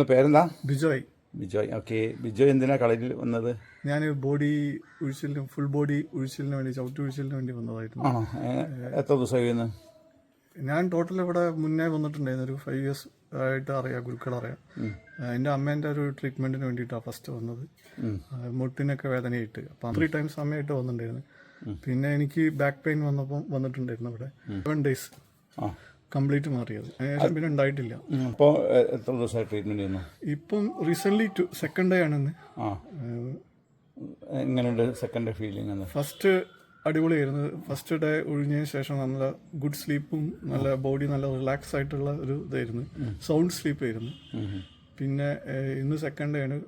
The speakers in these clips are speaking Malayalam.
പേരെന്താ? ബിജോയ്. ബിജോയ്. ഓക്കെ. ബിജോയ് എന്തിനാ കളരിയിൽ വന്നത്? ഞാൻ ബോഡി ഒഴിച്ചിലിന്, ഫുൾ ബോഡി ഒഴിച്ചിലിന് വേണ്ടി, ചവിട്ടി ഒഴിച്ചിലിന് വേണ്ടി വന്നതായിരുന്നു. ആണോ? എത്ര ദിവസമായി വന്ന്? ഞാൻ ടോട്ടൽ ഇവിടെ മുന്നേ വന്നിട്ടുണ്ടായിരുന്നു. ഒരു 5 years ആയിട്ട് അറിയാം, ഗുരുക്കളറിയാം. എൻ്റെ അമ്മേൻ്റെ ഒരു ട്രീറ്റ്മെൻറ്റിന് വേണ്ടിയിട്ടാണ് ഫസ്റ്റ് വന്നത്. മുട്ടിനൊക്കെ വേദനയായിട്ട്. അപ്പം 3 times അമ്മയായിട്ട് വന്നിട്ടുണ്ടായിരുന്നു. പിന്നെ എനിക്ക് ബാക്ക് പെയിൻ വന്നപ്പം വന്നിട്ടുണ്ടായിരുന്നു ഇവിടെ. 7 days കംപ്ലീറ്റ് മാറിയത്. അതിനുശേഷം പിന്നെ ഉണ്ടായിട്ടില്ല. അപ്പോൾ എത്ര ദിവസമായി ട്രീറ്റ്മെൻറ്റ് ചെയ്യുന്നു? ഇപ്പം റീസെൻ്റ്ലി 2nd day ആണെന്ന്. എങ്ങനെയുണ്ട് സെക്കൻഡ് ഫീലിംഗ്? ഫസ്റ്റ് അടിപൊളിയായിരുന്നു. ഫസ്റ്റ് ഡേ ഒഴിഞ്ഞതിന് ശേഷം നല്ല ഗുഡ് സ്ലീപ്പും നല്ല ബോഡി നല്ല റിലാക്സ് ആയിട്ടുള്ള ഒരു ഇതായിരുന്നു. സൗണ്ട് സ്ലീപ്പ് ആയിരുന്നു. പിന്നെ ഇന്ന് സെക്കൻഡ് ഡേ ആണ്.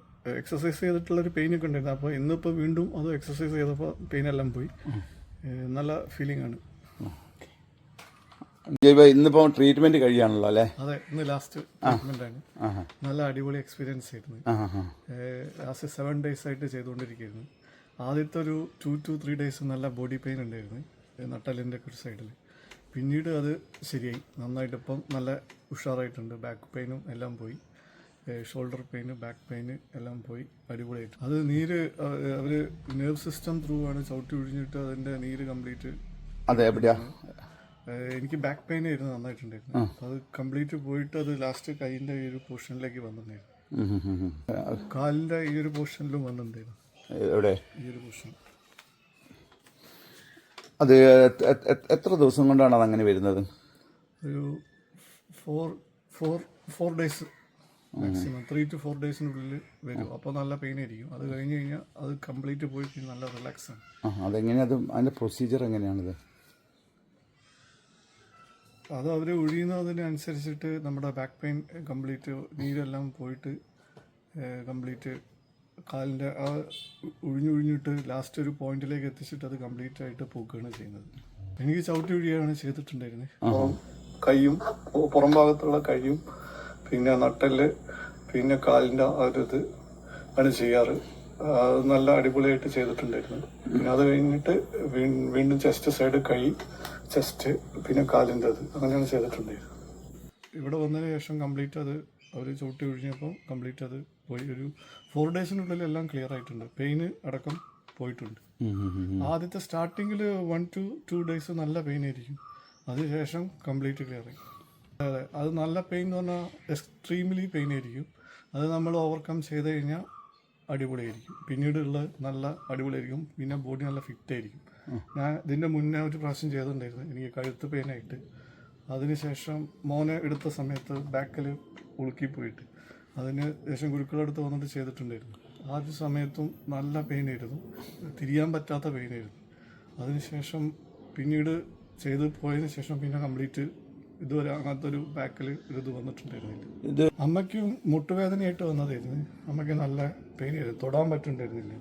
എക്സസൈസ് ചെയ്തിട്ടുള്ളൊരു പെയിനൊക്കെ ഉണ്ടായിരുന്നു. അപ്പോൾ ഇന്നിപ്പോൾ വീണ്ടും അത് എക്സസൈസ് ചെയ്തപ്പോൾ പെയിനെല്ലാം പോയി. നല്ല ഫീലിംഗ് ആണ്. ഇന്നിപ്പോൾ ട്രീറ്റ്മെന്റ് കഴിയാണല്ലോ അല്ലേ? അതെ, ഇന്ന് ലാസ്റ്റ് ട്രീറ്റ്മെന്റ് ആണ്. നല്ല അടിപൊളി എക്സ്പീരിയൻസ് ആയിരുന്നു. ലാസ്റ്റ് 7 days ആയിട്ട് ചെയ്തുകൊണ്ടിരിക്കുകയായിരുന്നു. ആദ്യത്തെ ഒരു 2 to 3 days നല്ല ബോഡി പെയിൻ ഉണ്ടായിരുന്നു നട്ടലിൻ്റെ ഒരു സൈഡിൽ. പിന്നീട് അത് ശരിയായി നന്നായിട്ട്. ഇപ്പം നല്ല ഉഷാറായിട്ടുണ്ട്. ബാക്ക് പെയിനും എല്ലാം പോയി. ഷോൾഡർ പെയിന്, ബാക്ക് പെയിന് എല്ലാം പോയി. അടിപൊളിയായിട്ട്. അത് നീര് അവർ നെർവ് സിസ്റ്റം ത്രൂ ആണ് ചവിട്ടി ഒഴിഞ്ഞിട്ട് അതിൻ്റെ നീര് കംപ്ലീറ്റ്. അതെ, എവിടെയാണ്? എനിക്ക് ബാക്ക് പെയിൻ ആയിരുന്നു നന്നായിട്ടുണ്ടായിരുന്നു. അത് കംപ്ലീറ്റ് പോയിട്ട് അത് ലാസ്റ്റ് കൈയിൻ്റെ ഈ ഒരു പോർഷനിലേക്ക് വന്നിട്ടുണ്ടായിരുന്നു. കാലിൻ്റെ ഈ ഒരു പോർഷനിലും വന്നിട്ടുണ്ടായിരുന്നു. എവിടെ? ഈ ഒരു പോർഷൻ. അത് എത്ര ദിവസം കൊണ്ടാണ് അത് അങ്ങനെ വരുന്നത്? ഒരു 4 days മാക്സിമം. 3 to 4 daysനുള്ളിൽ വരും. അപ്പോൾ നല്ല പെയിൻ ആയിരിക്കും. അത് കഴിഞ്ഞ് കഴിഞ്ഞാൽ അത് കംപ്ലീറ്റ് പോയി പിന്നെ നല്ല റിലാക്സ് ആണ്. അതെങ്ങനെയാണ്? അതിൻ്റെ പ്രൊസീജിയർ എങ്ങനെയാണത്? അത് അവർ ഒഴിയുന്നതിനനുസരിച്ചിട്ട് നമ്മുടെ ബാക്ക് പെയിൻ കംപ്ലീറ്റ് നീരെല്ലാം പോയിട്ട് കംപ്ലീറ്റ് കാലിൻ്റെ ആ ഒഴിഞ്ഞിട്ട് ലാസ്റ്റ് ഒരു പോയിന്റിലേക്ക് എത്തിച്ചിട്ട് അത് കംപ്ലീറ്റ് ആയിട്ട് പോവുകയാണ് ചെയ്യുന്നത്. എനിക്ക് ചവിട്ടി ഒഴിയാണ് ചെയ്തിട്ടുണ്ടായിരുന്നത്. കൈയും പുറം ഭാഗത്തുള്ള കൈയും പിന്നെ നട്ടല് പിന്നെ കാലിൻ്റെ ആ ഒരു ഇത് ആണ് ചെയ്യാറ്. അത് നല്ല അടിപൊളിയായിട്ട് ചെയ്തിട്ടുണ്ടായിരുന്നു. പിന്നെ അത് കഴിഞ്ഞിട്ട് വീണ്ടും ചെസ്റ്റ് സൈഡ്, കൈ, ചെസ്റ്റ്, പിന്നെ കാലിൻ്റെ അത് അങ്ങനെയാണ് ചെയ്തിട്ടുണ്ടായിരുന്നത്. ഇവിടെ വന്നതിന് ശേഷം കംപ്ലീറ്റ് അത് അവർ ചവിട്ടി ഒഴിഞ്ഞപ്പോൾ കംപ്ലീറ്റ് അത് പോയി. ഒരു 4 daysനുള്ളിൽ എല്ലാം ക്ലിയർ ആയിട്ടുണ്ട്. പെയിന് അടക്കം പോയിട്ടുണ്ട്. ആദ്യത്തെ സ്റ്റാർട്ടിങ്ങിൽ 1 to 2 days നല്ല പെയിൻ ആയിരിക്കും. അതിനുശേഷം കംപ്ലീറ്റ് ക്ലിയർ ആയി. അതെ, അത് നല്ല പെയിൻ എന്ന് പറഞ്ഞാൽ എക്സ്ട്രീംലി പെയിൻ ആയിരിക്കും. അത് നമ്മൾ ഓവർകം ചെയ്ത് കഴിഞ്ഞാൽ അടിപൊളിയായിരിക്കും. പിന്നീടുള്ള നല്ല അടിപൊളിയായിരിക്കും. പിന്നെ ബോഡി നല്ല ഫിറ്റ് ആയിരിക്കും. ഞാൻ ഇതിൻ്റെ മുന്നേ ഒരു പ്രാവശ്യം ചെയ്തിട്ടുണ്ടായിരുന്നു. എനിക്ക് കഴുത്ത് പെയിനായിട്ട്. അതിനുശേഷം മോനെ എടുത്ത സമയത്ത് ബാക്കിൽ ഉളുക്കി പോയിട്ട് അതിന് ശേഷം ഗുരുക്കളടുത്ത് വന്നിട്ട് ചെയ്തിട്ടുണ്ടായിരുന്നു. ആ ഒരു സമയത്തും നല്ല പെയിനായിരുന്നു. തിരിയാൻ പറ്റാത്ത പെയിനായിരുന്നു. അതിനുശേഷം പിന്നീട് ചെയ്ത് പോയതിന് ശേഷം പിന്നെ കംപ്ലീറ്റ് ഇതുവരെ അങ്ങനത്തെ ഒരു ബാക്കിൽ ഒരു ഇത് വന്നിട്ടുണ്ടായിരുന്നില്ല. അമ്മയ്ക്കും മുട്ടുവേദനയായിട്ട് വന്നതായിരുന്നു. അമ്മയ്ക്ക് നല്ല പെയിനായിരുന്നു. തൊടാൻ പറ്റുന്നുണ്ടായിരുന്നില്ല.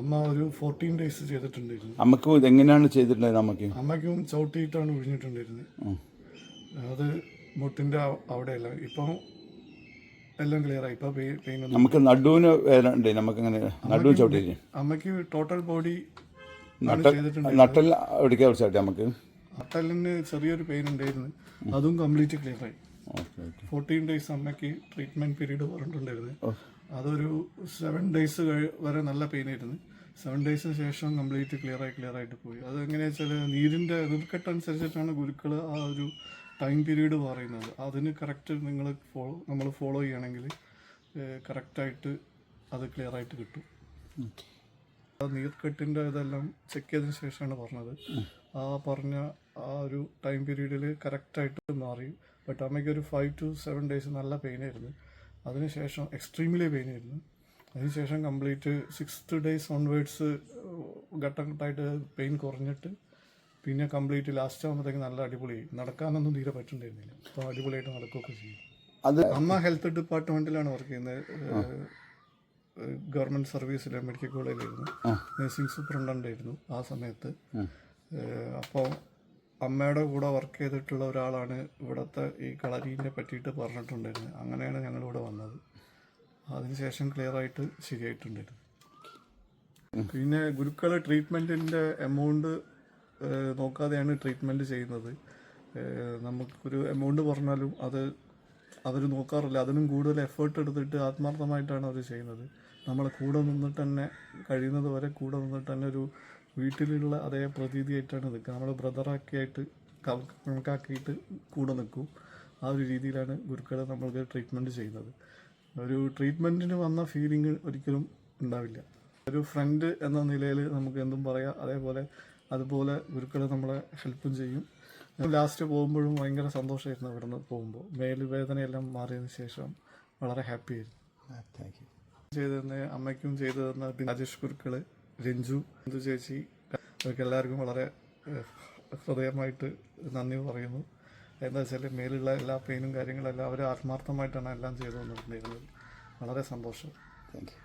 അമ്മ ഒരു 14 days ചെയ്തിട്ടുണ്ടായിരുന്നു. അമ്മക്ക് എങ്ങനെയാണ് ചെയ്തിട്ടുണ്ടായിരുന്നത്? അമ്മയ്ക്കും ചവിട്ടിയിട്ടാണ് ഒഴിഞ്ഞിട്ടുണ്ടായിരുന്നത്. അത് മുട്ടിൻ്റെ അവിടെയല്ല. ഇപ്പം എല്ലാം ക്ലിയർ ആയി. ഇപ്പം പെയിൻ നമുക്ക് നടുവിന് വേദന ഉണ്ട്. നമുക്ക് അങ്ങനെ നടുവ് ചവിട്ടി അമ്മയ്ക്ക് ടോട്ടൽ ബോഡി നട്ടൽ എവിടേക്കാ ചവിട്ടി? നമുക്ക് നട്ടലിന് ചെറിയൊരു പെയിൻ ഉണ്ടായിരുന്നു. അതും കംപ്ലീറ്റ് ക്ലിയർ ആയി. 14 days അമ്മയ്ക്ക് ട്രീറ്റ്മെൻറ്റ് പീരീഡ് പറഞ്ഞിട്ടുണ്ടായിരുന്നു. അതൊരു 7 days വരെ നല്ല പെയിൻ ആയിരുന്നു. 7 daysന് ശേഷം കംപ്ലീറ്റ് ക്ലിയർ ആയിട്ട് പോയി. അത് എങ്ങനെയാണെന്ന് വെച്ചാൽ നീരിൻ്റെ എതിർക്കെട്ടനുസരിച്ചിട്ടാണ് ഗുരുക്കൾ ആ ഒരു ടൈം പീരീഡ് പറയുന്നത്. അതിന് കറക്റ്റ് നമ്മൾ ഫോളോ ചെയ്യുകയാണെങ്കിൽ കറക്റ്റായിട്ട് അത് ക്ലിയർ ആയിട്ട് കിട്ടും. നീർക്കെട്ടിൻ്റെ ഇതെല്ലാം ചെക്ക് ചെയ്തതിന് ശേഷമാണ് പറഞ്ഞത്. പറഞ്ഞ ആ ഒരു ടൈം പീരീഡിൽ കറക്റ്റായിട്ട് മാറി. ബട്ട് അമ്മയ്ക്ക് ഒരു 5 to 7 days നല്ല പെയിനായിരുന്നു. അതിനുശേഷം എക്സ്ട്രീംലി പെയിനായിരുന്നു. അതിനുശേഷം കംപ്ലീറ്റ് 6th days ഓൺവേർഡ്സ് ഘട്ടമായിട്ട് പെയിൻ കുറഞ്ഞിട്ട് പിന്നെ കംപ്ലീറ്റ് ലാസ്റ്റ് ആകുമ്പോഴത്തേക്ക് നല്ല അടിപൊളിയായി. നടക്കാനൊന്നും തീരെ പറ്റുന്നുണ്ടായിരുന്നില്ല. അപ്പോൾ അടിപൊളിയായിട്ട് നടക്കുകയൊക്കെ ചെയ്യും. അമ്മ ഹെൽത്ത് ഡിപ്പാർട്ട്മെൻറ്റിലാണ് വർക്ക് ചെയ്യുന്നത്. ഗവൺമെൻറ് സർവീസിൽ മെഡിക്കൽ കോളേജിലായിരുന്നു. നഴ്സിംഗ് സൂപ്രണ്ടായിരുന്നു ആ സമയത്ത്. അപ്പോൾ അമ്മയുടെ കൂടെ വർക്ക് ചെയ്തിട്ടുള്ള ഒരാളാണ് ഇവിടുത്തെ ഈ കളരീനെ പറ്റിയിട്ട് പറഞ്ഞിട്ടുണ്ടായിരുന്നത്. അങ്ങനെയാണ് ഞങ്ങളിവിടെ വന്നത്. അതിനുശേഷം ക്ലിയർ ആയിട്ട് ശരിയായിട്ടുണ്ടായിരുന്നു. പിന്നെ ഗുരുക്കൾ ട്രീറ്റ്മെൻറ്റിൻ്റെ എമൗണ്ട് നോക്കാതെയാണ് ട്രീറ്റ്മെൻറ്റ് ചെയ്യുന്നത്. നമുക്കൊരു എമൗണ്ട് പറഞ്ഞാലും അത് അവർ നോക്കാറില്ല. അതിനും കൂടുതൽ എഫേർട്ട് എടുത്തിട്ട് ആത്മാർത്ഥമായിട്ടാണ് അവർ ചെയ്യുന്നത്. നമ്മളെ കൂടെ നിന്നിട്ട് തന്നെ കഴിയുന്നത് വരെ കൂടെ നിന്നിട്ട് തന്നെ ഒരു വീട്ടിലുള്ള അതേ പ്രതീതിയായിട്ടാണ് നിൽക്കുക. നമ്മൾ ബ്രദറൊക്കെ കണക്കാക്കിയിട്ട് കൂടെ നിൽക്കും. ആ ഒരു രീതിയിലാണ് ഗുരുക്കൾ നമ്മൾക്ക് ട്രീറ്റ്മെൻറ്റ് ചെയ്യുന്നത്. ഒരു ട്രീറ്റ്മെൻറ്റിന് വന്ന ഫീലിംഗ് ഒരിക്കലും ഉണ്ടാവില്ല. ഒരു ഫ്രണ്ട് എന്ന നിലയിൽ നമുക്ക് എന്തും പറയാം. അതുപോലെ ഗുരുക്കൾ നമ്മളെ ഹെൽപ്പും ചെയ്യും. ലാസ്റ്റ് പോകുമ്പോഴും ഭയങ്കര സന്തോഷമായിരുന്നു. അവിടെ നിന്ന് പോകുമ്പോൾ മേലുവേദനയെല്ലാം മാറിയതിന് ശേഷം വളരെ ഹാപ്പി ആയിരുന്നു. Thank you. ചെയ്തു തന്നെ അമ്മയ്ക്കും ചെയ്തു തന്ന രാജേഷ് ഗുരുക്കൾ, രഞ്ജു ചേച്ചി, അവർക്ക് എല്ലാവർക്കും വളരെ ഹൃദയമായിട്ട് നന്ദി പറയുന്നു. എന്താ വെച്ചാൽ മേലുള്ള എല്ലാ പെയിനും കാര്യങ്ങളെല്ലാം അവർ ആത്മാർത്ഥമായിട്ടാണ് എല്ലാം ചെയ്തു തന്നിട്ടുണ്ടായിരുന്നത്. വളരെ സന്തോഷം. Thank you.